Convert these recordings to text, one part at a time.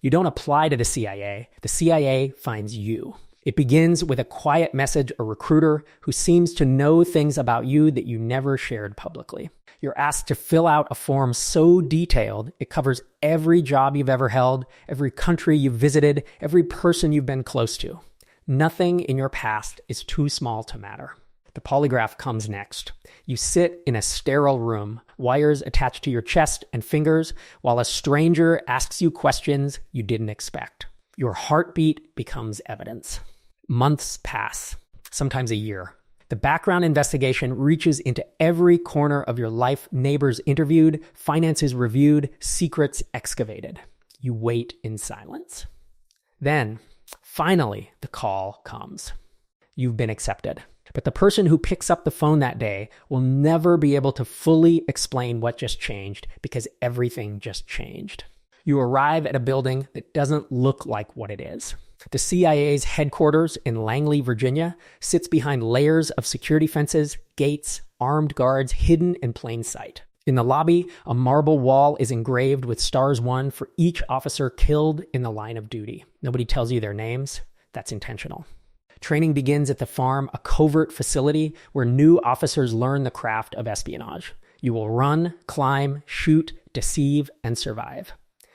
You don't apply to the CIA finds you. It begins with a quiet message, a recruiter who seems to know things about you that you never shared publicly. You're asked to fill out a form so detailed, it covers every job you've ever held, every country you've visited, every person you've been close to. Nothing in your past is too small to matter. The polygraph comes next. You sit in a sterile room, wires attached to your chest and fingers, while a stranger asks you questions you didn't expect. Your heartbeat becomes evidence. Months pass, sometimes a year. The background investigation reaches into every corner of your life, neighbors interviewed, finances reviewed, secrets excavated. You wait in silence. Then, finally, the call comes. You've been accepted. But the person who picks up the phone that day will never be able to fully explain what just changed because everything just changed. You arrive at a building that doesn't look like what it is. The CIA's headquarters in Langley, Virginia, sits behind layers of security fences, gates, armed guards hidden in plain sight. In the lobby, a marble wall is engraved with stars won for each officer killed in the line of duty. Nobody tells you their names. That's intentional. Training begins at the farm, a covert facility where new officers learn the craft of espionage. You will run, climb, shoot, deceive, and survive.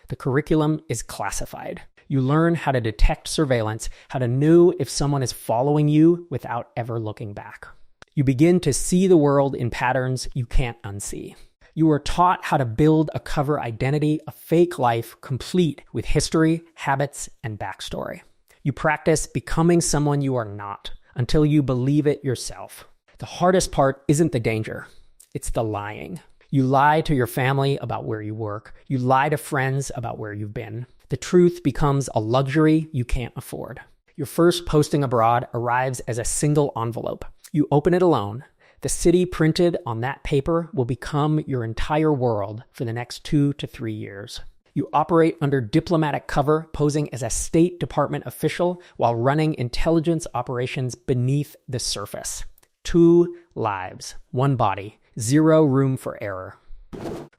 The curriculum is classified. You learn how to detect surveillance, how to know if someone is following you without ever looking back. You begin to see the world in patterns you can't unsee. You are taught how to build a cover identity, a fake life complete with history, habits, and backstory. You practice becoming someone you are not until you believe it yourself. The hardest part isn't the danger, it's the lying. You lie to your family about where you work. You lie to friends about where you've been. The truth becomes a luxury you can't afford. Your first posting abroad arrives as a single envelope. You open it alone. The city printed on that paper will become your entire world for the next 2 to 3 years. You operate under diplomatic cover, posing as a State Department official while running intelligence operations beneath the surface. 2 lives, 1 body, 0 room for error.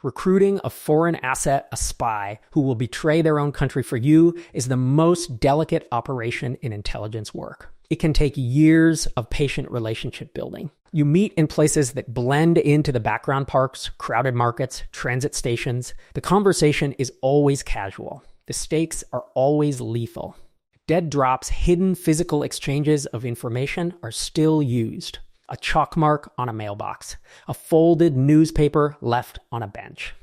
Recruiting a foreign asset, a spy, who will betray their own country for you is the most delicate operation in intelligence work. It can take years of patient relationship building. You meet in places that blend into the background parks, crowded markets, transit stations. The conversation is always casual. The stakes are always lethal. Dead drops, hidden physical exchanges of information are still used. A chalk mark on a mailbox. A folded newspaper left on a bench.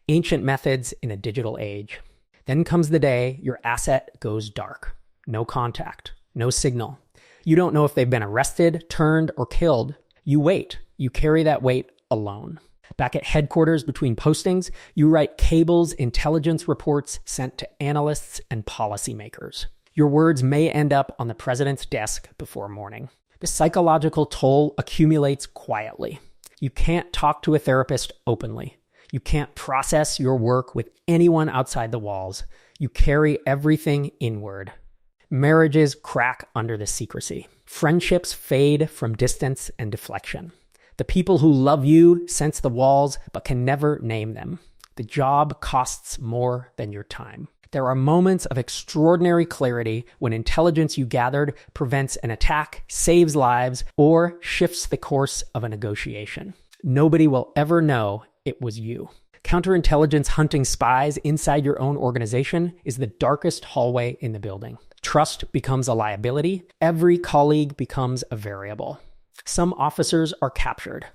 Ancient methods in a digital age. Then comes the day your asset goes dark. No contact. No signal. You don't know if they've been arrested, turned, or killed. You wait. You carry that weight alone. Back at headquarters between postings, you write cables, intelligence reports sent to analysts and policymakers. Your words may end up on the president's desk before morning. The psychological toll accumulates quietly. You can't talk to a therapist openly. You can't process your work with anyone outside the walls. You carry everything inward. Marriages crack under the secrecy. Friendships fade from distance and deflection. The people who love you sense the walls but can never name them. The job costs more than your time. There are moments of extraordinary clarity when intelligence you gathered prevents an attack, saves lives, or shifts the course of a negotiation. Nobody will ever know it was you. Counterintelligence hunting spies inside your own organization is the darkest hallway in the building. Trust becomes a liability. Every colleague becomes a variable. Some officers are captured.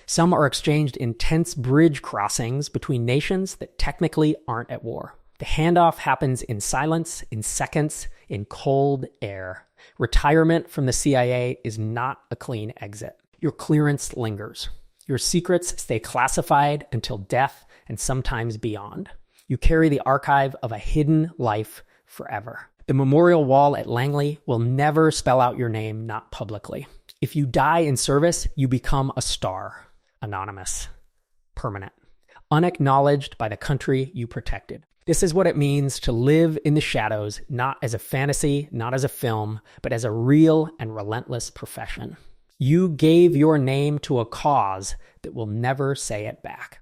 Some are exchanged in tense bridge crossings between nations that technically aren't at war. The handoff happens in silence, in seconds, in cold air. Retirement from the CIA is not a clean exit. Your clearance lingers. Your secrets stay classified until death and sometimes beyond. You carry the archive of a hidden life forever. The memorial wall at Langley will never spell out your name, not publicly. If you die in service, you become a star. Anonymous. Permanent. Unacknowledged by the country you protected. This is what it means to live in the shadows, not as a fantasy, not as a film, but as a real and relentless profession. You gave your name to a cause that will never say it back.